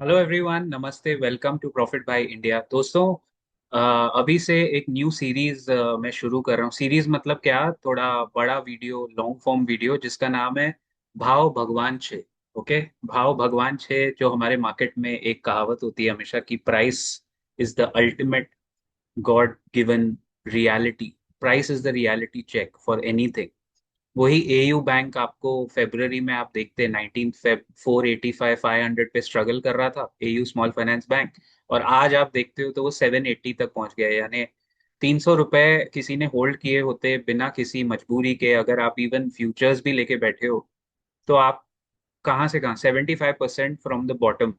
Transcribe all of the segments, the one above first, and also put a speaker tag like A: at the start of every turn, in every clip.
A: Hello everyone, नमस्ते। Welcome to profit by India. दोस्तों, अभी से एक न्यू सीरीज मैं शुरू कर रहा हूँ। सीरीज मतलब क्या, थोड़ा बड़ा वीडियो, लॉन्ग फॉर्म वीडियो, जिसका नाम है भाव भगवान छे। ओके, भाव भगवान छे। जो हमारे मार्केट में एक कहावत होती है हमेशा कि price is the ultimate god given reality. Price is the reality check for anything. वही एयू बैंक आपको फेब्रवरी में आप देखते हैं 19 फेब 485 500 पे स्ट्रगल कर रहा था, एयू स्मॉल फाइनेंस बैंक। और आज आप देखते हो तो वो 780 तक पहुंच गया है। यानी 300 रुपए किसी ने होल्ड किए होते बिना किसी मजबूरी के, अगर आप इवन फ्यूचर्स भी लेके बैठे हो, तो आप कहाँ से कहाँ 75% from the bottom.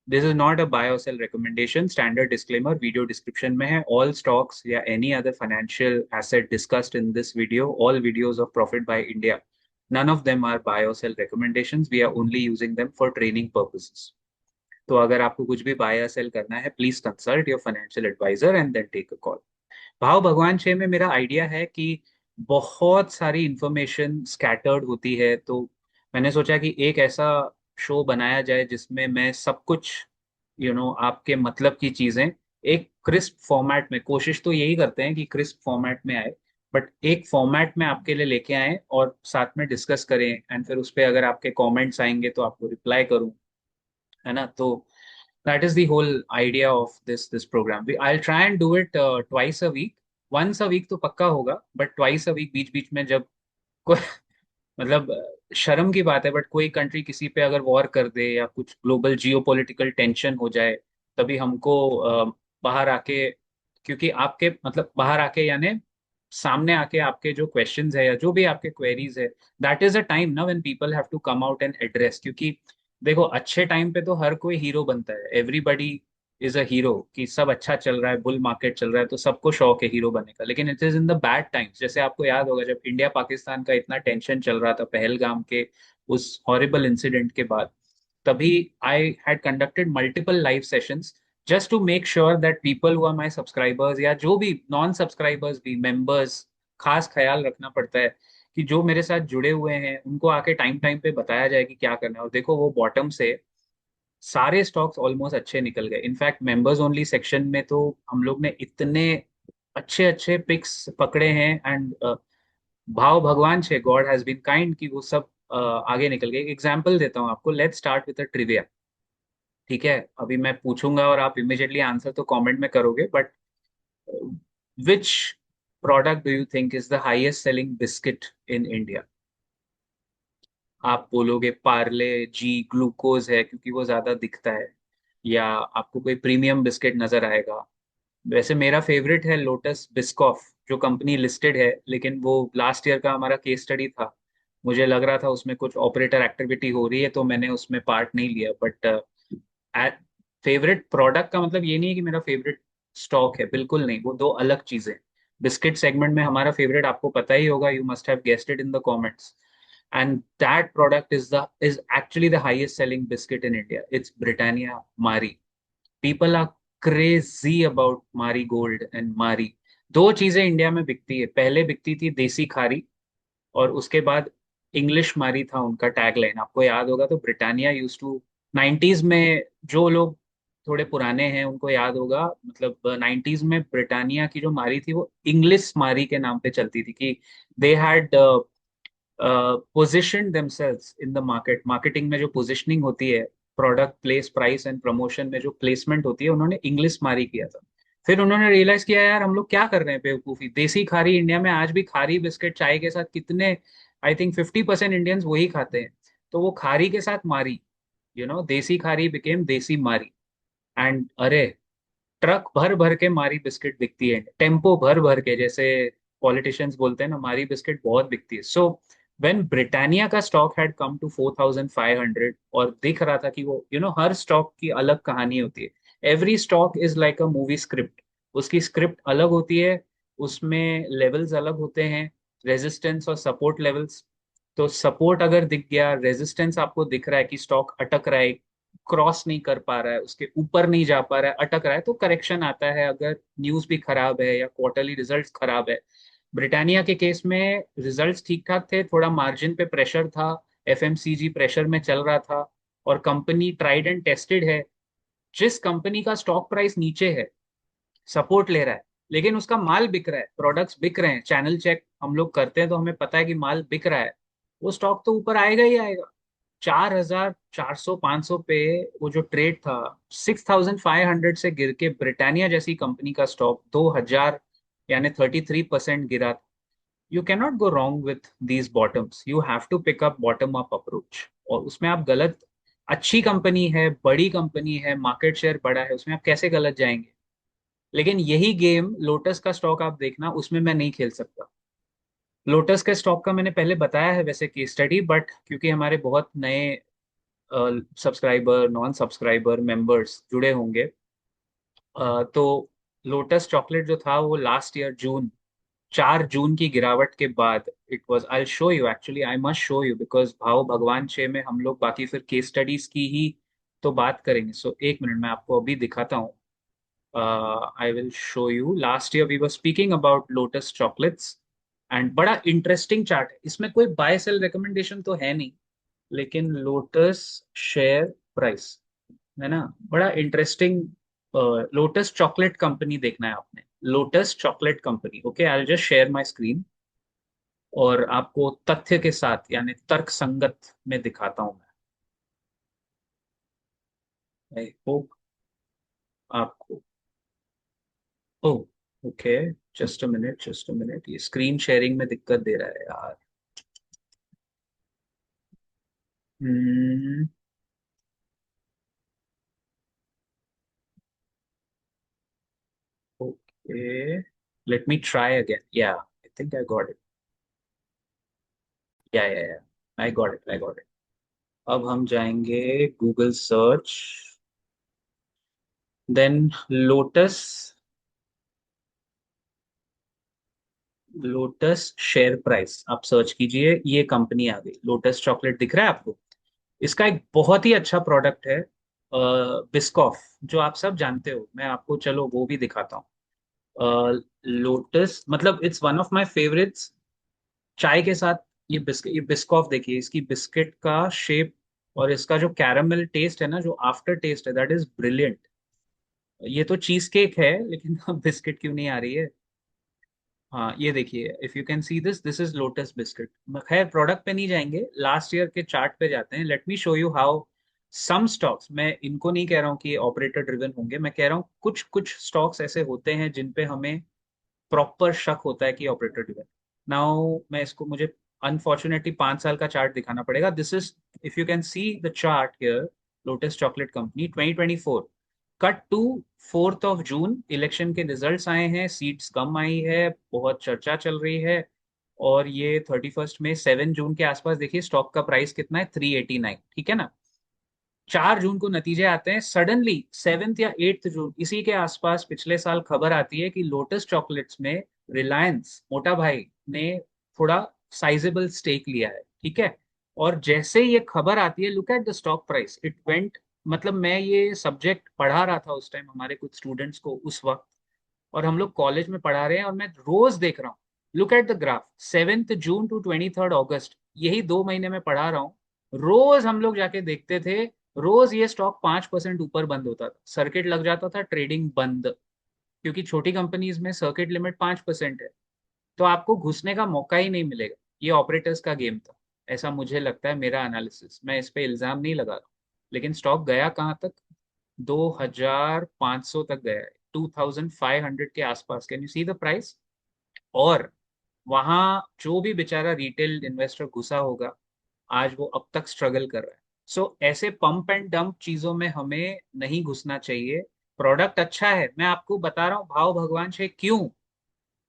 A: This is not a buy or sell recommendation. Standard disclaimer video description में है। ऑल स्टॉक्स या any other financial asset discussed in this video, all videos of profit bye India, none of them are buy or sell recommendations. We are only using them for training purposes. तो अगर आपको कुछ भी bye या sell करना है, please consult your financial advisor and then take a call. भाव भगवान 6 में मेरा आइडिया है कि बहुत सारी इंफॉर्मेशन स्कैटर्ड होती है, तो मैंने सोचा कि एक ऐसा शो बनाया जाए जिसमें मैं सब कुछ आपके मतलब की चीजें एक क्रिस्प फॉर्मेट में, कोशिश तो यही करते हैं कि क्रिस्प फॉर्मेट में आए, बट एक फॉर्मेट में आपके लिए लेके आए और साथ में डिस्कस करें। एंड फिर उस पर अगर आपके कमेंट्स आएंगे तो आपको रिप्लाई करूं, है ना। तो that is the whole idea of this program. I'll try and do it twice a week. Once a week तो पक्का होगा, but twice a week बीच बीच में जब कोई मतलब शर्म की बात है, बट कोई कंट्री किसी पे अगर वॉर कर दे या कुछ ग्लोबल जियोपॉलिटिकल टेंशन हो जाए, तभी हमको बाहर आके, क्योंकि आपके मतलब बाहर आके यानी सामने आके आपके जो क्वेश्चंस है या जो भी आपके क्वेरीज है, दैट इज अ टाइम ना when people have to come out and address. क्योंकि देखो, अच्छे टाइम पे तो हर कोई हीरो बनता है, एवरीबडी इज अ हीरो, कि सब अच्छा चल रहा है, बुल मार्केट चल रहा है तो सबको शौक है हीरो बनने का। लेकिन it is in the bad times, जैसे आपको याद होगा जब इंडिया पाकिस्तान का इतना टेंशन चल रहा था पहलगाम के उस हॉरिबल इंसिडेंट के बाद, तभी I had conducted multiple live sessions just to make sure that people who are my subscribers या जो भी नॉन सब्सक्राइबर्स भी मेंबर्स, खास ख्याल रखना पड़ता है कि जो मेरे साथ जुड़े हुए हैं उनको आके टाइम टाइम पे बताया जाए कि क्या करना है। और देखो, वो बॉटम से सारे स्टॉक्स ऑलमोस्ट अच्छे निकल गए। इनफैक्ट मेंबर्स ओनली सेक्शन में तो हम लोग ने इतने अच्छे अच्छे पिक्स पकड़े हैं। एंड भाव भगवान छे, गॉड हैज बीन काइंड, कि वो सब आगे निकल गए। एक एग्जांपल देता हूँ आपको। Let's start with a trivia. ठीक है, अभी मैं पूछूंगा और आप इमिडिएटली आंसर तो कमेंट में करोगे, but which product do you think is the highest selling biscuit in India? आप बोलोगे पार्ले जी ग्लूकोज है क्योंकि वो ज्यादा दिखता है, या आपको कोई प्रीमियम बिस्किट नजर आएगा। वैसे मेरा फेवरेट है लोटस बिस्कॉफ, जो कंपनी लिस्टेड है, लेकिन वो लास्ट ईयर का हमारा केस स्टडी था। मुझे लग रहा था उसमें कुछ ऑपरेटर एक्टिविटी हो रही है तो मैंने उसमें पार्ट नहीं लिया। बट फेवरेट प्रोडक्ट का मतलब ये नहीं है कि मेरा फेवरेट स्टॉक है, बिल्कुल नहीं, वो दो अलग चीजें। बिस्किट सेगमेंट में हमारा फेवरेट आपको पता ही होगा, you must have guessed it in the comments, and that product is actually the highest selling biscuit in India. It's Britannia Marie. People are crazy about Marie Gold and Marie. दो चीजें India में बिकती है। पहले बिकती थी देसी खारी, और उसके बाद इंग्लिश मारी था उनका टैगलाइन, आपको याद होगा। तो ब्रिटानिया यूज टू 90s में, जो लोग थोड़े पुराने हैं उनको याद होगा, मतलब 90s में ब्रिटानिया की जो मारी थी वो इंग्लिश मारी के नाम पे चलती थी, कि they had position themselves in the market. Marketing में जो पोजिशनिंग होती है, product place price and promotion में जो प्लेसमेंट होती है, उन्होंने इंग्लिश मारी किया था। फिर उन्होंने रियलाइज किया, यार हम लोग क्या कर रहे हैं बेवकूफी, देसी खारी। इंडिया में आज भी खारी बिस्किट चाय के साथ कितने, आई थिंक 50% इंडियंस वही खाते हैं। तो वो खारी के साथ मारी, देसी खारी बिकेम देसी मारी। एंड अरे, ट्रक भर भर के मारी बिस्किट बिकती है, टेम्पो भर भर के, जैसे पॉलिटिशियंस बोलते हैं ना, मारी बिस्किट बहुत बिकती है। सो व्हेन ब्रिटानिया का स्टॉक हैड कम टू 4500, और दिख रहा था कि वो हर स्टॉक की अलग कहानी होती है। Every stock is like a movie script. उसकी स्क्रिप्ट अलग होती है, उसमें लेवल्स अलग होते हैं, रेजिस्टेंस और सपोर्ट लेवल्स। तो सपोर्ट अगर दिख गया, रेजिस्टेंस आपको दिख रहा है कि स्टॉक अटक रहा है, क्रॉस नहीं कर पा रहा है, उसके ऊपर नहीं जा पा रहा है, अटक रहा है, तो करेक्शन आता है। अगर न्यूज भी खराब है या क्वार्टरली रिजल्ट्स खराब है, ब्रिटानिया के केस में रिजल्ट्स ठीक ठाक थे, थोड़ा मार्जिन पे प्रेशर था, एफएमसीजी प्रेशर में चल रहा था, और कंपनी ट्राइड एंड टेस्टेड है, जिस कंपनी का स्टॉक प्राइस नीचे है, सपोर्ट ले रहा है, लेकिन उसका माल बिक रहा है, प्रोडक्ट्स बिक रहे हैं, चैनल चेक हम लोग करते हैं तो हमें पता है कि माल बिक रहा है, वो स्टॉक तो ऊपर आएगा ही आएगा। 4,400 500 पे वो जो ट्रेड था, 6,500 से गिर के ब्रिटानिया जैसी कंपनी का स्टॉक 2,000 यानी 33% गिरा। You can not go wrong with these bottoms, you have to pick up bottom up approach. और उसमें आप गलत, अच्छी कंपनी है, बड़ी कंपनी है, मार्केट शेयर बड़ा है, उसमें आप कैसे गलत जाएंगे। लेकिन यही गेम लोटस का स्टॉक आप देखना, उसमें मैं नहीं खेल सकता। लोटस के स्टॉक का मैंने पहले बताया है वैसे केस स्टडी, बट क्योंकि हमारे बहुत नए सब्सक्राइबर, नॉन सब्सक्राइबर, मेंबर्स जुड़े होंगे, तो लोटस चॉकलेट जो था वो लास्ट ईयर जून, 4 जून की गिरावट के बाद, it was, I show you, actually I must show you, because भाव भगवान 6 में हम लोग बाकी फिर केस स्टडीज की ही तो बात करेंगे। सो एक मिनट मैं आपको अभी दिखाता हूँ। I will show you, last year we were speaking about Lotus chocolates, and बड़ा इंटरेस्टिंग चार्ट है, इसमें कोई बाय सेल रिकमेंडेशन तो है नहीं, लेकिन लोटस शेयर प्राइस है ना, बड़ा इंटरेस्टिंग। लोटस चॉकलेट कंपनी देखना है आपने, lotus chocolate company. Okay, I just share my screen और आपको तथ्य के साथ यानी तर्क संगत में दिखाता हूं मैं। आई होप आपको, oh, okay, just a minute, just a minute, ये स्क्रीन शेयरिंग में दिक्कत दे रहा है यार। Hmm, okay, let me try again, yeah I think I got it, yeah I got it, I got it. अब हम जाएंगे Google search, then lotus, lotus share price आप सर्च कीजिए, ये कंपनी आ गई, लोटस चॉकलेट दिख रहा है आपको। इसका एक बहुत ही अच्छा प्रोडक्ट है, बिस्कॉफ, जो आप सब जानते हो, मैं आपको चलो वो भी दिखाता हूँ। लोटस मतलब it's one of my favourites चाय के साथ। ये बिस्किट, ये बिस्कॉफ देखिए, इसकी बिस्किट का शेप और इसका जो कैरामल टेस्ट है ना, जो आफ्टर टेस्ट है, दैट इज ब्रिलियंट। ये तो चीज केक है, लेकिन बिस्किट क्यों नहीं आ रही है। हाँ ये देखिए, if you can see this, this is lotus biscuit. खैर प्रोडक्ट पे नहीं जाएंगे, लास्ट ईयर के चार्ट पे जाते हैं। Let me show you how some stocks, मैं इनको नहीं कह रहा हूँ कि ऑपरेटर ड्रिवन होंगे, मैं कह रहा हूँ कुछ कुछ स्टॉक्स ऐसे होते हैं जिन पे हमें प्रॉपर शक होता है कि ऑपरेटर ड्रिवन। नाउ मैं इसको, मुझे अनफॉर्चुनेटली 5 साल का चार्ट दिखाना पड़ेगा। This is, if you can see the chart here, Lotus chocolate company 2024 cut to 4 June, election के रिजल्ट्स आए हैं, सीट्स कम आई है, बहुत चर्चा चल रही है, और ये 31 में 7 जून के आसपास देखिए स्टॉक का प्राइस कितना है, 389, ठीक है ना। 4 जून को नतीजे आते हैं, सडनली 7th या 8th जून इसी के आसपास पिछले साल खबर आती है कि लोटस चॉकलेट्स में रिलायंस मोटा भाई ने थोड़ा साइजेबल स्टेक लिया है, ठीक है। और जैसे ये खबर आती है, look at the stock price, it went, मतलब मैं ये सब्जेक्ट पढ़ा रहा था उस टाइम हमारे कुछ स्टूडेंट्स को उस वक्त, और हम लोग कॉलेज में पढ़ा रहे हैं, और मैं रोज देख रहा हूँ, look at the graph, 7th June to 23rd August, यही 2 महीने में पढ़ा रहा हूँ। रोज हम लोग जाके देखते थे, रोज ये स्टॉक 5% ऊपर बंद होता था, सर्किट लग जाता था, ट्रेडिंग बंद, क्योंकि छोटी कंपनीज में सर्किट लिमिट 5% है, तो आपको घुसने का मौका ही नहीं मिलेगा। ये ऑपरेटर्स का गेम था, ऐसा मुझे लगता है, मेरा एनालिसिस, मैं इस पे इल्जाम नहीं लगा रहा हूँ। लेकिन स्टॉक गया कहाँ तक, 2,500 तक गया है, 2,500 के आसपास, can you see the price. और वहां जो भी बेचारा रिटेल इन्वेस्टर घुसा होगा, आज वो अब तक स्ट्रगल कर रहा है। सो ऐसे पंप एंड डंप चीजों में हमें नहीं घुसना चाहिए। प्रोडक्ट अच्छा है, मैं आपको बता रहा हूँ, भाव भगवान से क्यों,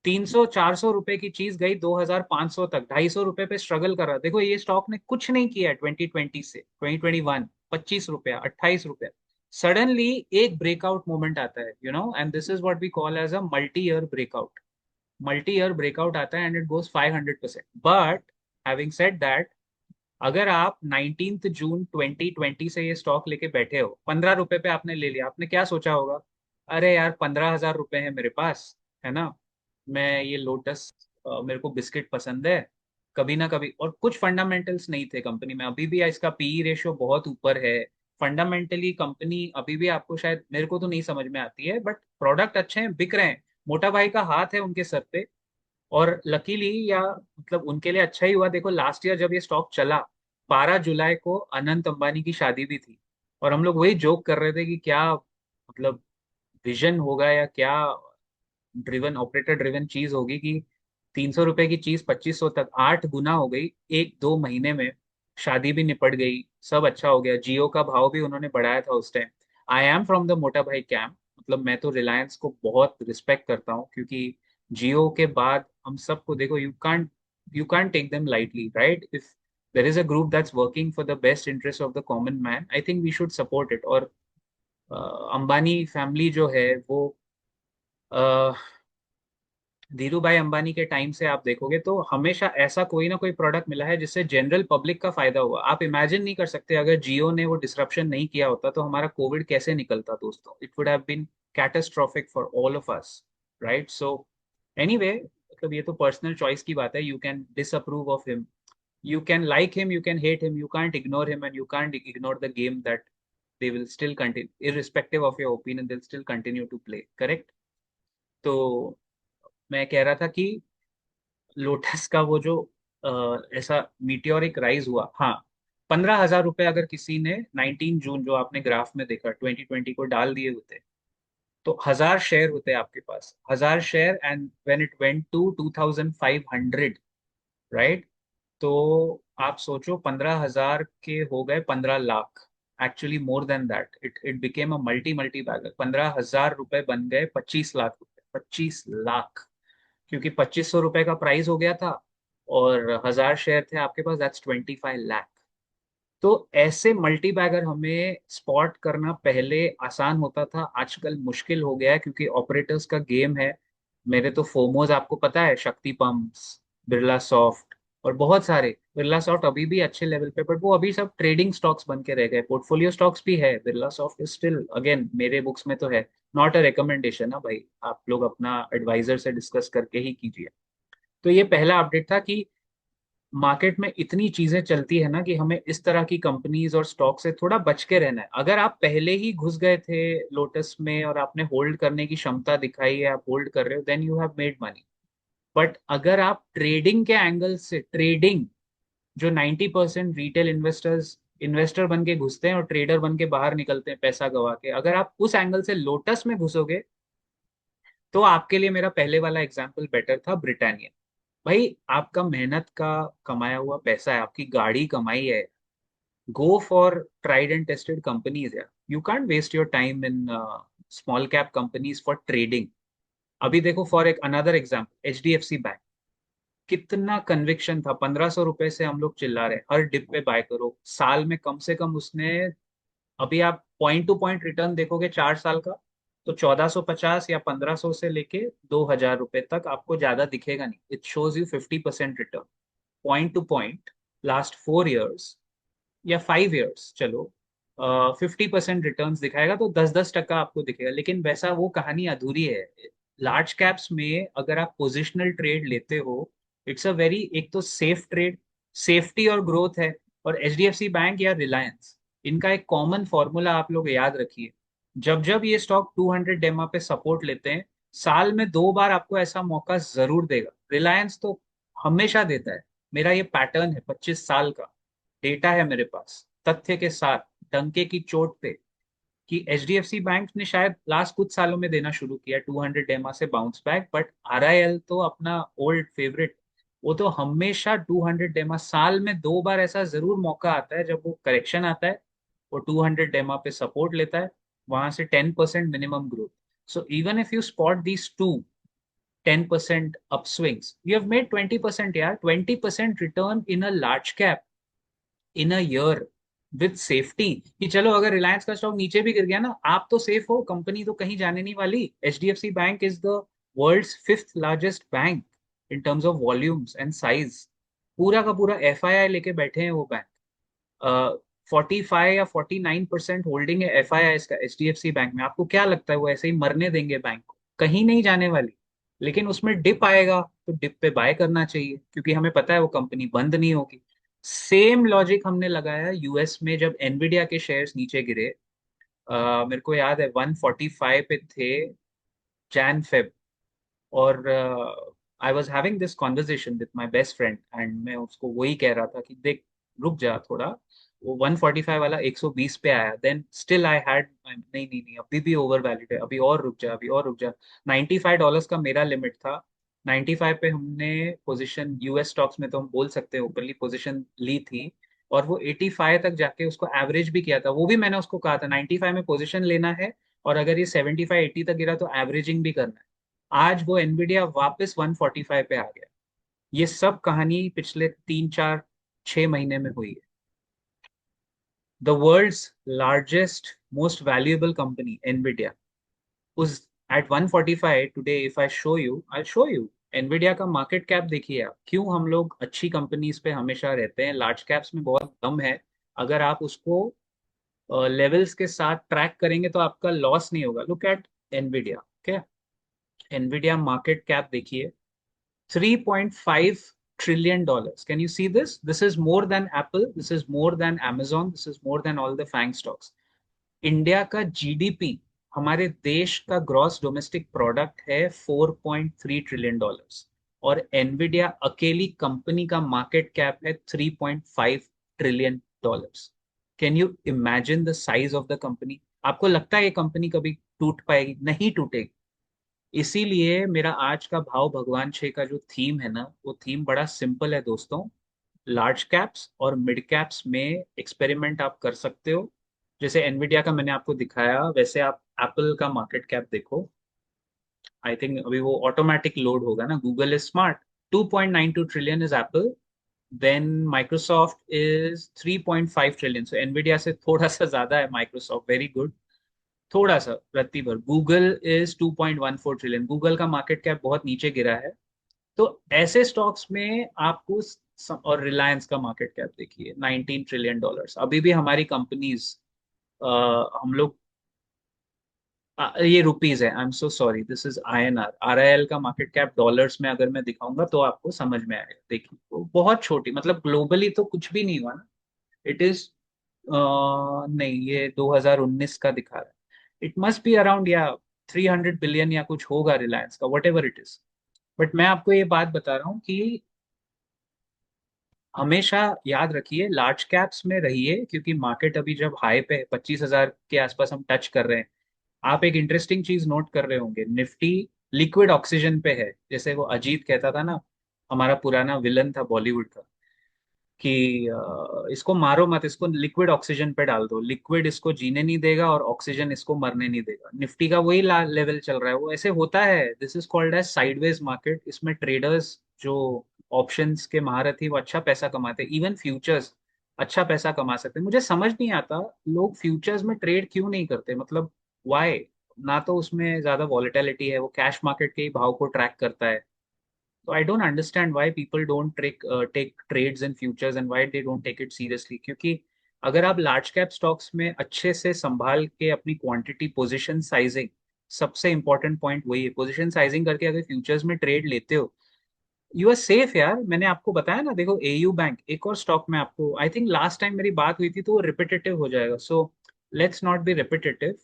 A: 300 400 रुपए की चीज गई 2,500 तक, 250 रुपए पे स्ट्रगल कर रहा है। देखो ये स्टॉक ने कुछ नहीं किया 2020 से 2021, 25 रुपया, 28 रुपया, सडनली एक ब्रेकआउट मोमेंट आता है, you know, and this is what we call as a multi year breakout. Multi year breakout आता है and it goes 500%। But having said that, अगर आप 19 जून 2020 से ये स्टॉक लेके बैठे हो, 15 रुपए पे आपने ले लिया, आपने क्या सोचा होगा, अरे यार 15,000 रुपए है मेरे पास, है ना, मैं ये लोटस, मेरे को बिस्किट पसंद है, कभी ना कभी, और कुछ फंडामेंटल्स नहीं थे कंपनी में, अभी भी इसका पीई रेशियो बहुत ऊपर है। फंडामेंटली कंपनी अभी भी आपको शायद, मेरे को तो नहीं समझ में आती है, बट प्रोडक्ट अच्छे हैं, बिक रहे हैं, मोटा भाई का हाथ है उनके सर पे। और लकीली, या मतलब उनके लिए अच्छा ही हुआ, देखो लास्ट ईयर जब ये स्टॉक चला, 12 जुलाई को अनंत अंबानी की शादी भी थी, और हम लोग वही जोक कर रहे थे कि क्या मतलब विजन होगा, या क्या ड्रिवन, ऑपरेटर ड्रिवन चीज होगी कि 300 रुपए की चीज 2500 तक 8 गुना हो गई 1-2 महीने में। शादी भी निपट गई, सब अच्छा हो गया, जियो का भाव भी उन्होंने बढ़ाया था उस time. I am from the मोटा भाई कैंप, मतलब मैं तो रिलायंस को बहुत रिस्पेक्ट करता हूँ, क्योंकि जियो के बाद हम सबको देखो, you can't take them lightly, right? If there is a group that's working for the best interest of the common man, I think we should support it. और अंबानी फैमिली जो है वो, धीरू भाई अंबानी के टाइम से आप देखोगे तो हमेशा ऐसा कोई ना कोई प्रोडक्ट मिला है जिससे जनरल पब्लिक का फायदा हुआ। आप इमेजिन नहीं कर सकते, अगर जियो ने वो डिसरप्शन नहीं किया होता तो हमारा कोविड कैसे निकलता दोस्तों। It would have been catastrophic for all of us, right? So anyway, मतलब ये तो पर्सनल चॉइस की बात है, you can disapprove of him, you can like him, you can hate him, you can't ignore him, and you can't ignore the game that they will still continue, irrespective of your opinion, they'll still continue to play, correct? तो मैं कह रहा था कि lotus का वो जो ऐसा मीटियोरिक राइज हुआ, हाँ, 15,000 रुपए अगर किसी ने 19 जून, जो आपने ग्राफ में देखा, 2020 को डाल दिए होते, तो 1,000 शेयर होते आपके पास, 1,000 share, and when it went to 2,500, right? तो आप सोचो, 15,000 के हो गए 15 lakh, actually more than that, it it became a multi multi bagger. 15,000 रुपए बन गए 25 लाख रुपए, 25 लाख, क्योंकि 2,500 रुपए का प्राइस हो गया था, और 1,000 शेयर थे आपके पास, दैट्स 25 लाख। तो ऐसे मल्टी बैगर हमें स्पॉट करना पहले आसान होता था, आजकल मुश्किल हो गया है, क्योंकि ऑपरेटर्स का गेम है। मेरे तो फोमोज आपको पता है, शक्ति पंप्स, बिरला सॉफ्ट, और बहुत सारे। बिरला सॉफ्ट अभी भी अच्छे लेवल पे, बट वो अभी सब ट्रेडिंग स्टॉक्स बन के रह गए, पोर्टफोलियो स्टॉक्स भी है, Birla soft is still, again मेरे बुक्स में तो है, नॉट अ रिकमेंडेशन ना भाई, आप लोग अपना एडवाइजर से डिस्कस करके ही कीजिए। तो ये पहला अपडेट था कि मार्केट में इतनी चीजें चलती है ना, कि हमें इस तरह की कंपनीज और स्टॉक से थोड़ा बच के रहना है। अगर आप पहले ही घुस गए थे लोटस में और आपने होल्ड करने की क्षमता दिखाई है, आप होल्ड कर रहे हो, then you have made money. But अगर आप ट्रेडिंग के एंगल से, ट्रेडिंग, जो 90% रिटेल इन्वेस्टर्स इन्वेस्टर बन के घुसते हैं और ट्रेडर बन के बाहर निकलते हैं पैसा गवा के, अगर आप उस एंगल से लोटस में घुसोगे, तो आपके लिए मेरा पहले वाला एग्जाम्पल बेटर था, ब्रिटानिया। भाई आपका मेहनत का कमाया हुआ पैसा है, आपकी गाड़ी कमाई है, go for tried and tested companies यार, you can't waste your time in small cap companies for trading. अभी देखो, फॉर एक अनदर एग्जाम्पल, एचडीएफसी बैंक, कितना कन्विक्शन था, 1,500 रुपए से हम लोग चिल्ला रहे हैं हर डिप पे बाय करो, साल में कम से कम उसने, अभी आप पॉइंट टू पॉइंट रिटर्न देखोगे 4 साल का, तो 1,450 या 1,500 से लेके 2,000 रुपए तक आपको ज्यादा दिखेगा नहीं, it shows you 50% return point two point, last 4 years या 5 इयर्स, चलो 50% रिटर्न दिखाएगा, तो 10-10 टका आपको दिखेगा, लेकिन वैसा वो कहानी अधूरी है। लार्ज कैप्स में अगर आप पोजिशनल ट्रेड लेते हो, इट्स अ वेरी, एक तो सेफ ट्रेड, सेफ्टी और ग्रोथ है। और एचडीएफसी बैंक या रिलायंस, इनका एक कॉमन फॉर्मूला आप लोग याद रखिए, जब जब ये स्टॉक 200 डेमा पे सपोर्ट लेते हैं, साल में 2 बार आपको ऐसा मौका जरूर देगा। रिलायंस तो हमेशा देता है, मेरा ये पैटर्न है 25 साल का, डेटा है मेरे पास तथ्य के साथ, डंके की चोट पे, कि एचडीएफसी बैंक ने शायद लास्ट कुछ सालों में देना शुरू किया 200 डेमा से बाउंस बैक, बट आरआईएल तो अपना ओल्ड फेवरेट, वो तो हमेशा 200 डेमा, साल में 2 बार ऐसा जरूर मौका आता है जब वो करेक्शन आता है, वो 200 डेमा पे सपोर्ट लेता है, वहां से 10% minimum growth. So even if you spot these two 10% upswings, you have made 20% यार, 20% return in a large cap in a year, with safety, कि चलो अगर रिलायंस का स्टॉक नीचे भी गिर गया ना, आप तो सेफ हो, कंपनी तो कहीं जाने नहीं वाली। HDFC bank is the world's fifth largest bank in terms of volumes and size, पूरा का पूरा एफआईआई लेके बैठे हैं वो बैंक। 45 या 49% होल्डिंग है एफआईआई का एचडीएफसी बैंक में। आपको क्या लगता है वो ऐसे ही मरने देंगे बैंक को? कहीं नहीं जाने वाली, लेकिन उसमें डिप आएगा, तो डिप पे बाय करना चाहिए, क्योंकि हमें पता है वो कंपनी बंद नहीं होगी। सेम लॉजिक हमने लगाया यूएस में जब एनविडिया के शेयर्स नीचे गिरे। मेरे को याद है 145 पे थे, जैन फेब। और I was having this conversation with my best friend, and मैं उसको वही कह रहा था कि देख, रुक जा थोड़ा। वो 145 वाला 120 पे आया, देन स्टिल आई हैड, नहीं नहीं नहीं, अभी भी ओवर वैल्यूड है, अभी और रुक जा, अभी और रुक जा। $95 का मेरा लिमिट था। 95 पे हमने पोजीशन यूएस स्टॉक्स में, तो हम बोल सकते हैं ओपनली पोजीशन ली थी। और वो 85 तक जाके उसको एवरेज भी किया था, वो भी मैंने उसको कहा था 95 में पोजीशन लेना है, और अगर ये 75 80 तक गिरा तो एवरेजिंग भी करना है। आज वो एनविडिया वापस 145 पे आ गया। ये सब कहानी पिछले 3 4 6 महीने में हुई है। The world's largest most valuable company Nvidia उस at 145 today. If I show you, I show you Nvidia का मार्केट कैप। देखिए आप, क्यों हम लोग अच्छी कंपनीज पे हमेशा रहते हैं, लार्ज कैप्स में बहुत दम है। अगर आप उसको लेवल्स के साथ ट्रैक करेंगे तो आपका लॉस नहीं होगा। Look at Nvidia. Okay, Nvidia market cap देखिए, $3.5 trillion. Can you see this? This is more than Apple. This is more than Amazon. This is more than all the FANG stocks. India का GDP, हमारे देश का gross domestic product है $4.3 trillion, और Nvidia अकेली company का market cap है $3.5 trillion. Can you imagine the size of the company? आपको लगता है ये कंपनी कभी टूट पाएगी? नहीं टूटेगी। इसीलिए मेरा आज का भाव भगवान छे का जो थीम है ना, वो थीम बड़ा सिंपल है दोस्तों। लार्ज कैप्स और मिड कैप्स में एक्सपेरिमेंट आप कर सकते हो। जैसे एनविडिया का मैंने आपको दिखाया, वैसे आप एप्पल का मार्केट कैप देखो। आई थिंक अभी वो ऑटोमेटिक लोड होगा ना। Google is smart, 2.92 trillion is Apple. Then Microsoft is 3.5 trillion, so Nvidia से थोड़ा सा ज्यादा है माइक्रोसॉफ्ट, वेरी गुड। थोड़ा सा रत्ती भर। गूगल इज 2.14 ट्रिलियन, गूगल का मार्केट कैप बहुत नीचे गिरा है। तो ऐसे स्टॉक्स में आपको और रिलायंस का मार्केट कैप देखिए, $19 ट्रिलियन। अभी भी हमारी कंपनीज, हम लोग, ये रुपीज है, I am so sorry, this is INR। RIL का मार्केट कैप डॉलर्स में अगर मैं दिखाऊंगा तो आपको समझ में आएगा। देखिए वो बहुत छोटी, मतलब ग्लोबली तो कुछ भी नहीं हुआ ना। इट इज, नहीं, ये 2019 का दिखा रहा है। इट मस्ट बी अराउंड, या 300 बिलियन या कुछ होगा रिलायंस का, what ever it is. But मैं आपको ये बात बता रहा हूँ कि हमेशा याद रखिए, लार्ज कैप्स में रहिए, क्योंकि मार्केट अभी जब हाई पे 25,000 के आसपास हम टच कर रहे हैं। आप एक इंटरेस्टिंग चीज नोट कर रहे होंगे, निफ्टी लिक्विड ऑक्सीजन पे है। जैसे वो अजीत कहता था ना, हमारा पुराना विलन था बॉलीवुड का, कि इसको मारो मत, इसको लिक्विड ऑक्सीजन पे डाल दो, लिक्विड इसको जीने नहीं देगा और ऑक्सीजन इसको मरने नहीं देगा। निफ्टी का वही लेवल चल रहा है। वो ऐसे होता है, this is called as sideways market. इसमें ट्रेडर्स जो ऑप्शंस के महारथी, वो अच्छा पैसा कमाते हैं। इवन फ्यूचर्स अच्छा पैसा कमा सकते हैं। मुझे समझ नहीं आता लोग फ्यूचर्स में ट्रेड क्यों नहीं करते, मतलब वाई। ना तो उसमें ज्यादा वॉलेटिलिटी है, वो कैश मार्केट के ही भाव को ट्रैक करता है। तो I don't understand why people don't take trades in futures, and why they don't take it seriously. क्योंकि अगर आप लार्ज कैप स्टॉक्स में अच्छे से संभाल के अपनी क्वांटिटी, पोजीशन साइजिंग, सबसे इंपॉर्टेंट पॉइंट वही है, पोजीशन साइजिंग करके अगर फ्यूचर्स में ट्रेड लेते हो, यू आर सेफ यार। मैंने आपको बताया ना, देखो एयू बैंक, एक और स्टॉक में आपको, आई थिंक लास्ट टाइम मेरी बात हुई थी तो वो रिपीटेटिव हो जाएगा, so let's not be repetitive.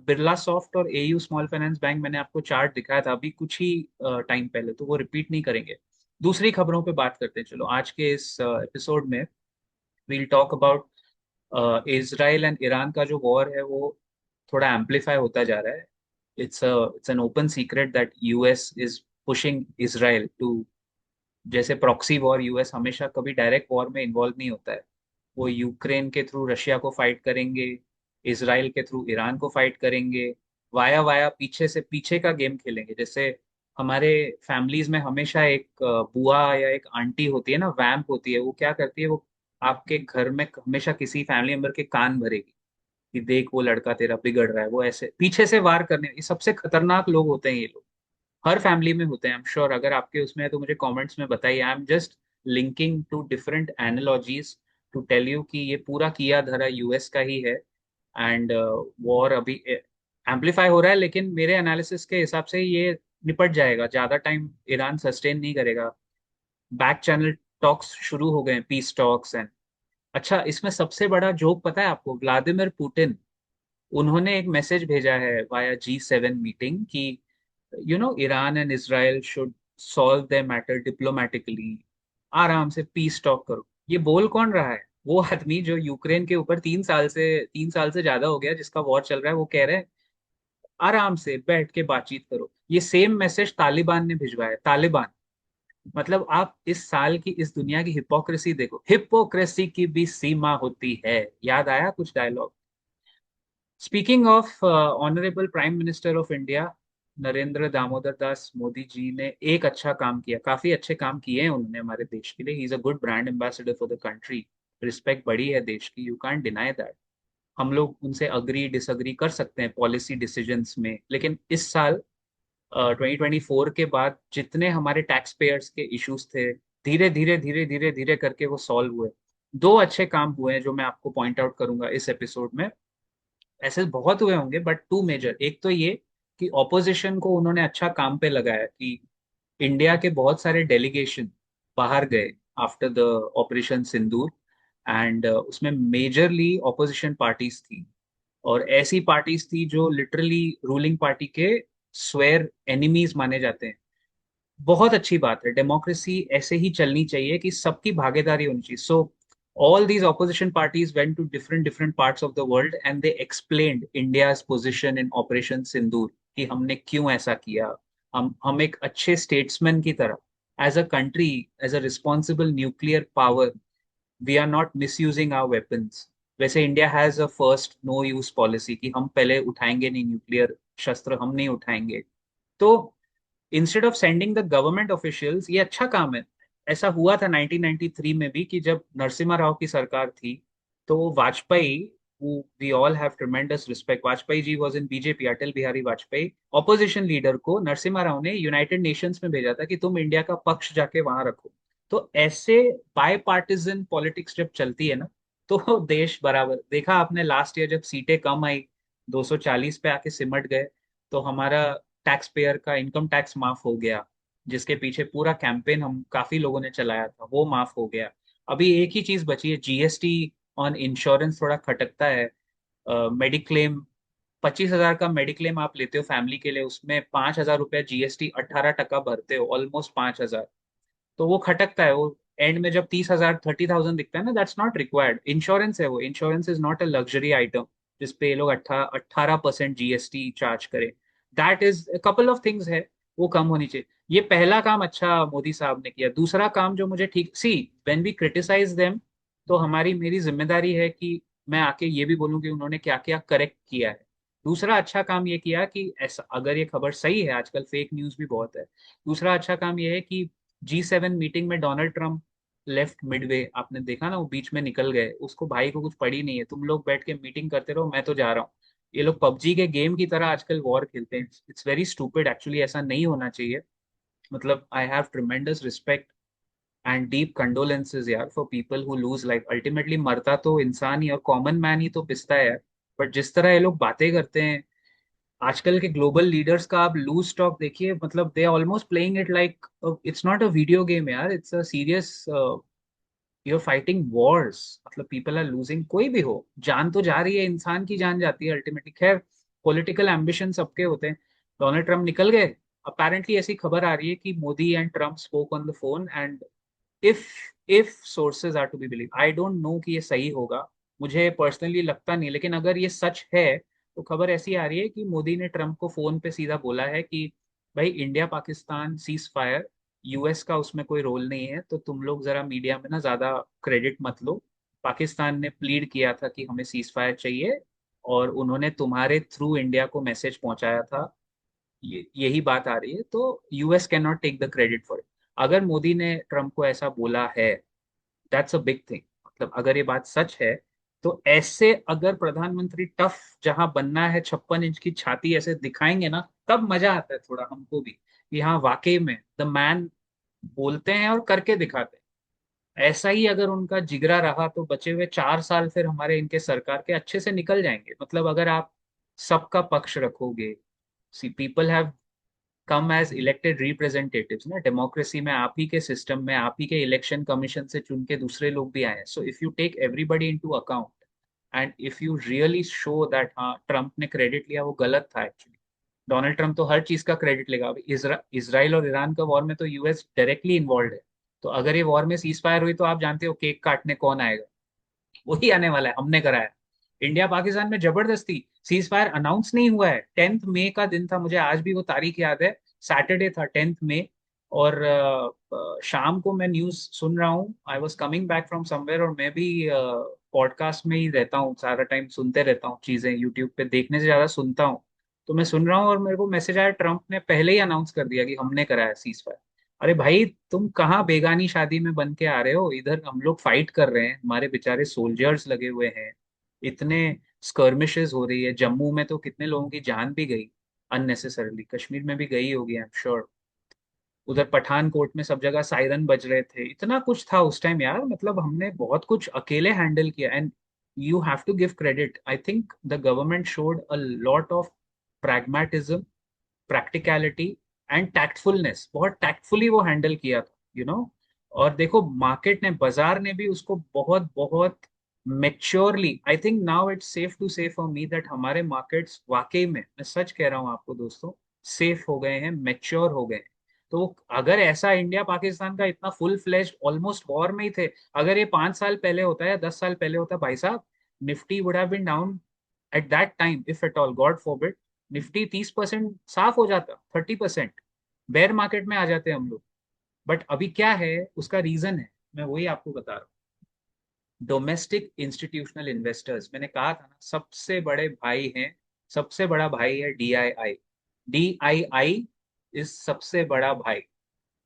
A: Birla soft और एयू स्मॉल फाइनेंस बैंक, मैंने आपको चार्ट दिखाया था अभी कुछ ही टाइम पहले, तो वो रिपीट नहीं करेंगे। दूसरी खबरों पे बात करते हैं चलो। आज के इस एपिसोड में we'll talk about Israel and Iran का जो वॉर है, वो थोड़ा एम्पलीफाई होता जा रहा है। It's an open secret that US is pushing Israel to, जैसे प्रॉक्सी वॉर, यूएस हमेशा कभी डायरेक्ट वॉर में इन्वॉल्व नहीं होता है। वो यूक्रेन के थ्रू रशिया को फाइट करेंगे, इसराइल के थ्रू ईरान को फाइट करेंगे, वाया वाया पीछे से पीछे का गेम खेलेंगे। जैसे हमारे फैमिलीज में हमेशा एक बुआ या एक आंटी होती है ना, वैम्प होती है, वो क्या करती है, वो आपके घर में हमेशा किसी फैमिली मेंबर के कान भरेगी कि देख वो लड़का तेरा बिगड़ रहा है। वो ऐसे पीछे से वार करने, ये सबसे खतरनाक लोग होते हैं ये लोग। हर फैमिली में होते हैं, आई एम श्योर। अगर आपके उसमें है तो मुझे कमेंट्स में बताइए। I am just linking to different analogies to tell you कि ये पूरा किया धरा यूएस का ही है। एंड वॉर अभी एम्पलीफाई हो रहा है, लेकिन मेरे एनालिसिस के हिसाब से ये निपट जाएगा, ज्यादा टाइम ईरान सस्टेन नहीं करेगा। बैक चैनल टॉक्स शुरू हो गए, पीस टॉक्स एंड। अच्छा, इसमें सबसे बड़ा जोक पता है आपको? व्लादिमीर पुतिन, उन्होंने एक मैसेज भेजा है वाया G7 मीटिंग कि Iran and Israel should solve their matter diplomatically, आराम से पीस टॉक करो। ये बोल कौन रहा है? वो आदमी जो यूक्रेन के ऊपर 3 साल से ज्यादा हो गया जिसका वॉर चल रहा है, वो कह रहे हैं आराम से बैठ के बातचीत करो। ये सेम मैसेज तालिबान ने भिजवाया है। तालिबान, मतलब आप इस साल की इस दुनिया की हिपोक्रेसी देखो, हिपोक्रेसी की भी सीमा होती है। याद आया कुछ dialogue? Speaking of honourable prime minister of India Narendra Damodar Das Modi ji ने एक अच्छा काम किया, काफी अच्छे काम किए हैं उन्होंने हमारे देश के लिए। He is a good brand ambassador for the country. Respect बढ़ी है देश की, यू कांट डिनाई दैट। हम लोग उनसे अग्री डिसअग्री कर सकते हैं पॉलिसी डिसीजंस में, लेकिन इस साल 2024 के बाद जितने हमारे टैक्स पेयर्स के इश्यूज थे, धीरे धीरे धीरे धीरे धीरे करके वो सॉल्व हुए। दो अच्छे काम हुए हैं जो मैं आपको पॉइंट आउट करूंगा इस एपिसोड में। ऐसे बहुत हुए होंगे बट टू मेजर, एक तो ये कि ऑपोजिशन को उन्होंने अच्छा काम पे लगाया कि इंडिया के बहुत सारे डेलीगेशन बाहर गए after the operation Sindoor. And उसमें मेजरली ऑपोजिशन पार्टीज थी, और ऐसी पार्टीज थी जो लिटरली रूलिंग पार्टी के स्वेयर एनिमीज माने जाते हैं। बहुत अच्छी बात है, डेमोक्रेसी ऐसे ही चलनी चाहिए कि सबकी भागीदारी होनी चाहिए। So all these opposition parties went to different different parts of the world and they explained India's position in operation Sindoor, कि हमने क्यों ऐसा किया। हम एक अच्छे स्टेट्समैन की तरह, as a country, as a responsible nuclear power, we are not misusing our weapons. वैसे India has a first no use policy कि हम पहले उठाएंगे नहीं न्यूक्लियर शस्त्र, हम नहीं उठाएंगे। तो instead of sending the government officials, ये अच्छा काम है। ऐसा हुआ था 1993 में भी कि जब नरसिम्हा राव की सरकार थी, तो Vajpayee, we all have tremendous respect, Vajpayee ji was in BJP, Atal Bihari Vajpayee, opposition leader को नरसिम्हा राव ने यूनाइटेड नेशंस में भेजा था कि तुम इंडिया का पक्ष जाके वहां रखो। तो ऐसे बाय पार्टीजन पॉलिटिक्स जब चलती है ना, तो देश बराबर। देखा आपने लास्ट ईयर जब सीटें कम आई, 240 पे आके सिमट गए, तो हमारा टैक्स पेयर का इनकम टैक्स माफ हो गया, जिसके पीछे पूरा कैंपेन हम काफी लोगों ने चलाया था, वो माफ हो गया। अभी एक ही चीज बची है, जीएसटी ऑन इंश्योरेंस थोड़ा खटकता है। मेडिक्लेम, 25,000 का मेडिक्लेम आप लेते हो फैमिली के लिए, उसमें 5,000 रुपया जीएसटी, 18% भरते हो, ऑलमोस्ट 5,000। तो वो खटकता है वो। एंड में जब 30,000, 30,000 दिखता है ना, दैट्स नॉट रिक्वायर्ड। इंश्योरेंस है वो, insurance is not a luxury item जिसपे ये लोग 18% जीएसटी चार्ज करें। That is couple of things है, वो कम होनी चाहिए। ये पहला काम अच्छा मोदी साहब ने किया। दूसरा काम जो मुझे ठीक, see when we criticize them, तो हमारी मेरी जिम्मेदारी है कि मैं आके ये भी बोलूं कि उन्होंने क्या क्या करेक्ट किया है। दूसरा अच्छा काम ये किया कि ऐसा, अगर ये खबर सही है, आजकल फेक न्यूज भी बहुत है। दूसरा अच्छा काम ये है कि G7 मीटिंग में डोनाल्ड ट्रंप लेफ्ट मिडवे, आपने देखा ना, वो बीच में निकल गए, उसको भाई को कुछ पड़ी नहीं है, तुम लोग बैठ के मीटिंग करते रहो, मैं तो जा रहा हूँ। ये लोग पबजी के गेम की तरह आजकल वॉर खेलते हैं। इट्स वेरी स्टूपिड एक्चुअली, ऐसा नहीं होना चाहिए। मतलब I have tremendous respect and deep condolences यार for people who lose life. Ultimately मरता तो इंसान ही और कॉमन मैन ही तो पिसता है यार। बट जिस तरह ये लोग बातें करते हैं, आजकल के ग्लोबल लीडर्स का आप लूज स्टॉक देखिए, मतलब दे almost playing it like it's not a video game यार, it's a serious, you are fighting wars. मतलब पीपल आर लूजिंग, कोई भी हो, जान तो जा रही है, इंसान की जान जाती है अल्टीमेटली। खैर, पॉलिटिकल एम्बिशन सबके होते हैं। डोनाल्ड ट्रम्प निकल गए। अपेरेंटली ऐसी खबर आ रही है कि Modi and Trump spoke on the phone, and if if sources are to be believe, I don't know कि ये सही होगा, मुझे पर्सनली लगता नहीं, लेकिन अगर ये सच है, तो खबर ऐसी आ रही है कि मोदी ने ट्रम्प को फोन पे सीधा बोला है कि भाई, India Pakistan cease fire, US का उसमें कोई रोल नहीं है, तो तुम लोग जरा मीडिया में ना ज्यादा क्रेडिट मत लो। पाकिस्तान ने प्लीड किया था कि हमें सीज फायर चाहिए, और उन्होंने तुम्हारे थ्रू इंडिया को मैसेज पहुंचाया था। यही बात आ रही है, तो US can not take the credit for it. अगर मोदी ने ट्रम्प को ऐसा बोला है, दैट्स अ बिग थिंग। मतलब अगर ये बात सच है, तो ऐसे अगर प्रधानमंत्री टफ, जहां बनना है 56 इंच की छाती, ऐसे दिखाएंगे ना, तब मजा आता है थोड़ा हमको भी कि हाँ वाकई में द मैन बोलते हैं और करके दिखाते हैं। ऐसा ही अगर उनका जिगरा रहा, तो बचे हुए 4 साल फिर हमारे इनके सरकार के अच्छे से निकल जाएंगे। मतलब अगर आप सबका पक्ष रखोगे, see people have come as elected representatives ना, डेमोक्रेसी में आप ही के सिस्टम में आप ही के इलेक्शन कमीशन से चुन के दूसरे लोग भी आए हैं. So if you take everybody into account and if you really show that हाँ ट्रम्प ने क्रेडिट लिया, वो गलत था एक्चुअली. डोनाल्ड ट्रम्प तो हर चीज का क्रेडिट लेगा. अभी इसराइल और ईरान का वॉर में तो यूएस डायरेक्टली इन्वॉल्व है. तो अगर ये वॉर में सीज फायर हुई तो आप जानते हो केक काटने कौन आएगा? वही आने वाला है, हमने कराया. इंडिया पाकिस्तान में जबरदस्ती सीज फायर अनाउंस नहीं हुआ है. 10 मई का दिन था, मुझे आज भी वो तारीख याद है. सैटरडे था 10 मई. और शाम को मैं न्यूज सुन रहा हूँ. I was coming back from somewhere और मैं भी पॉडकास्ट में ही रहता हूँ सारा टाइम, सुनते रहता हूँ चीजें यूट्यूब पे, देखने से ज्यादा सुनता हूँ. तो मैं सुन रहा हूँ और मेरे को मैसेज आया ट्रम्प ने पहले ही अनाउंस कर दिया कि हमने कराया सीज फायर. अरे भाई, तुम कहाँ बेगानी शादी में बन के आ रहे हो? इधर हम लोग फाइट कर रहे हैं, हमारे बेचारे सोल्जर्स लगे हुए हैं. इतने स्कर्मिशेस हो रही है. जम्मू में तो कितने लोगों की जान भी गई अननेसेसरली. कश्मीर में भी गई होगी आई एम श्योर. उधर पठानकोट में सब जगह सायरन बज रहे थे. इतना कुछ था उस टाइम यार. मतलब हमने बहुत कुछ अकेले हैंडल किया. And you have to give credit. I think the government showed a lot of pragmatism, practicality and tactfulness. बहुत टैक्टफुली वो हैंडल किया था, और देखो मार्केट ने, बाजार ने भी उसको बहुत बहुत maturely. I think now it's safe to say for me that हमारे मार्केट्स वाकई में, मैं सच कह रहा हूँ आपको दोस्तों, सेफ हो गए हैं, मेच्योर हो गए हैं. तो अगर ऐसा इंडिया पाकिस्तान का इतना फुल फ्लेज ऑलमोस्ट वॉर में ही थे, अगर ये 5 साल पहले होता है या 10 साल पहले होता, भाई साहब, Nifty would have been down at that time if at all, God forbid. Nifty 30% साफ हो जाता, 30% बेयर मार्केट में आ जाते हम लोग. बट अभी क्या है, उसका रीजन है, मैं वही आपको बता रहा हूँ. डोमेस्टिक इंस्टीट्यूशनल इन्वेस्टर्स, मैंने कहा था ना, सबसे बड़े भाई हैं. सबसे बड़ा भाई है डीआईआई. डीआईआई इज सबसे बड़ा भाई.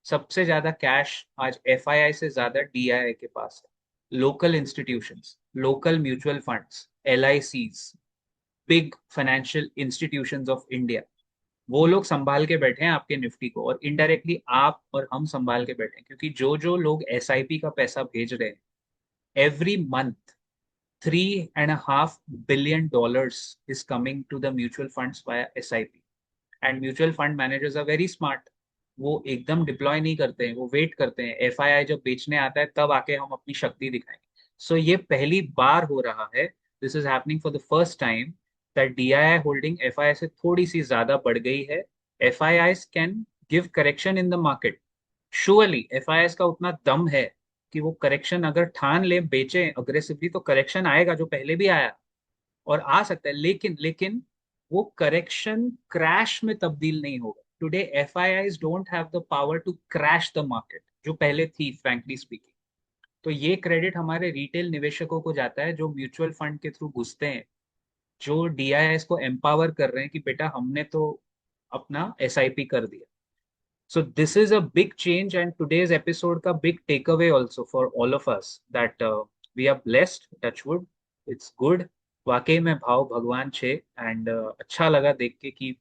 A: सबसे ज्यादा कैश आज एफआईआई से ज्यादा डीआईआई के पास है. Local institutions, local mutual funds, LICs, big financial institutions of India, वो लोग संभाल के बैठे हैं आपके निफ्टी को. और इनडायरेक्टली आप और हम संभाल के बैठे हैं, क्योंकि जो जो लोग एसआईपी का पैसा भेज रहे हैं every month, $3.5 billion is coming to the mutual funds via SIP. And mutual fund managers are very smart. वो एकदम डिप्लॉय नहीं करते हैं, वो वेट करते हैं. एफआईआई जब बेचने आता है तब आके हम अपनी शक्ति दिखाएंगे. सो ये पहली बार हो रहा है. This is happening for the first time that DII holding FII से थोड़ी सी ज्यादा बढ़ गई है. FII can give correction in the market. Surely FII का उतना दम है कि वो करेक्शन अगर ठान ले, बेचे अग्रेसिवली, तो करेक्शन आएगा, जो पहले भी आया और आ सकता है. लेकिन लेकिन वो करेक्शन क्रैश में तब्दील नहीं होगा. Today FIIs don't have the power to crash the market, जो पहले थी फ्रैंकली स्पीकिंग. तो ये क्रेडिट हमारे रिटेल निवेशकों को जाता है, जो म्यूचुअल फंड के थ्रू घुसते हैं, जो डीआईआईस को एम्पावर कर रहे हैं कि बेटा हमने तो अपना एसआईपी कर दिया. So this is a big change, and today's episode का big takeaway also for all of us that we are blessed. Touch wood, it's good. वाकई में भाव भगवान छे. एंड अच्छा लगा देख के कि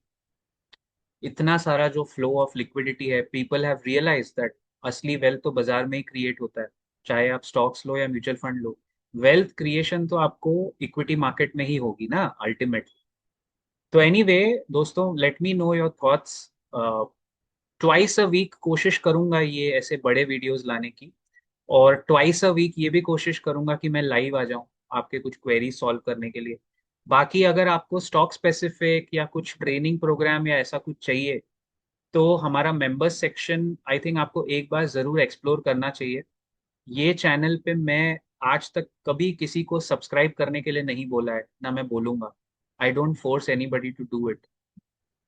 A: इतना सारा जो फ्लो ऑफ लिक्विडिटी है, पीपल हैव रियलाइज दैट असली वेल्थ तो बाजार में ही क्रिएट होता है. चाहे आप स्टॉक्स लो या म्यूचुअल फंड लो, वेल्थ क्रिएशन तो आपको इक्विटी मार्केट में ही होगी ना अल्टीमेटली. तो एनीवे दोस्तों, let me know your thoughts. Twice a week कोशिश करूंगा ये ऐसे बड़े वीडियोस लाने की. और ट्वाइस अ वीक ये भी कोशिश करूंगा कि मैं लाइव आ जाऊं आपके कुछ क्वेरी सॉल्व करने के लिए. बाकी अगर आपको स्टॉक स्पेसिफिक या कुछ ट्रेनिंग प्रोग्राम या ऐसा कुछ चाहिए, तो हमारा मेंबर्स सेक्शन आई थिंक आपको एक बार जरूर एक्सप्लोर करना चाहिए. ये चैनल पे मैं आज तक कभी किसी को सब्सक्राइब करने के लिए नहीं बोला है, ना मैं बोलूंगा. I don't force anybody to do it.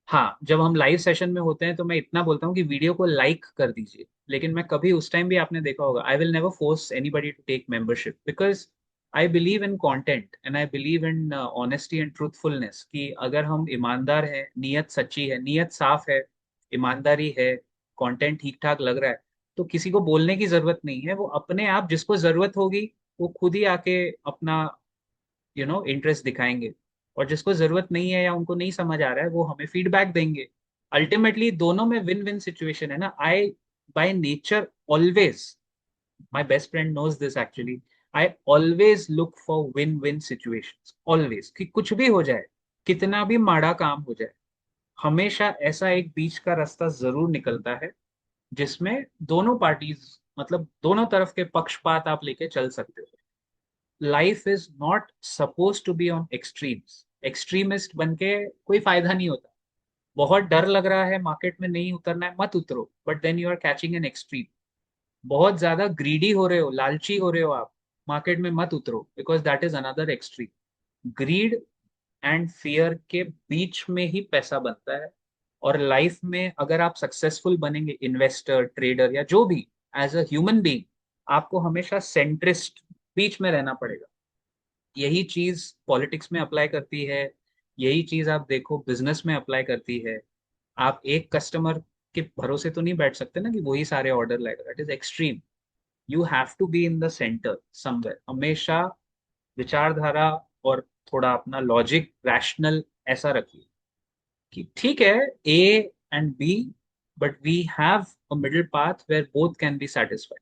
A: हाँ, जब हम लाइव सेशन में होते हैं तो मैं इतना बोलता हूँ कि वीडियो को लाइक कर दीजिए. लेकिन मैं कभी, उस टाइम भी आपने देखा होगा, I will never force anybody to take membership, because I believe in content and I believe in honesty and truthfulness. कि अगर हम ईमानदार हैं, नीयत सच्ची है, नीयत साफ है, ईमानदारी है, कंटेंट ठीक ठाक लग रहा है, तो किसी को बोलने की जरूरत नहीं है. वो अपने आप, जिसको जरूरत होगी, वो खुद ही आके अपना इंटरेस्ट दिखाएंगे. और जिसको जरूरत नहीं है या उनको नहीं समझ आ रहा है, वो हमें फीडबैक देंगे. अल्टीमेटली दोनों में विन विन सिचुएशन है ना. I by nature always, my best friend knows this actually, I always look for win win situations. Always, कि कुछ भी हो जाए, कितना भी माड़ा काम हो जाए, हमेशा ऐसा एक बीच का रास्ता जरूर निकलता है जिसमें दोनों पार्टीज, मतलब दोनों तरफ के पक्षपात आप लेके चल सकते हो। Life is not suppose to be on extremes. Extremist बन के कोई फायदा नहीं होता। बहुत डर लग रहा है, मार्केट में नहीं उतरना है, मत उतरो, but then you are catching an extreme. बहुत ज्यादा ग्रीडी हो रहे हो, लालची हो रहे हो आप, मार्केट में मत उतरो, because that is another extreme. Grid and fear के बीच में ही पैसा बनता है। और लाइफ में अगर आप सक्सेसफुल बनेंगे, इन्वेस्टर, ट्रेडर या जो भी, एज अ ह्यूमन बीइंग, आपको हमेशा सेंट्रिस्ट, बीच में रहना पड़ेगा। यही चीज पॉलिटिक्स में अप्लाई करती है, यही चीज आप देखो बिजनेस में अप्लाई करती है। आप एक कस्टमर के भरोसे तो नहीं बैठ सकते ना कि वही सारे ऑर्डर लाएगा, that is extreme. You have to be in the centre somewhere हमेशा। विचारधारा और थोड़ा अपना लॉजिक, रैशनल ऐसा रखिए कि ठीक है, A and B, but we have a middle path where both can be satisfied.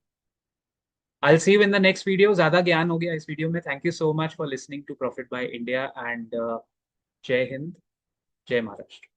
A: I'll see you in the next video. ज्यादा ज्ञान हो गया इस वीडियो में। Thank you so much for listening to profit by India and जय हिंद, जय महाराष्ट्र।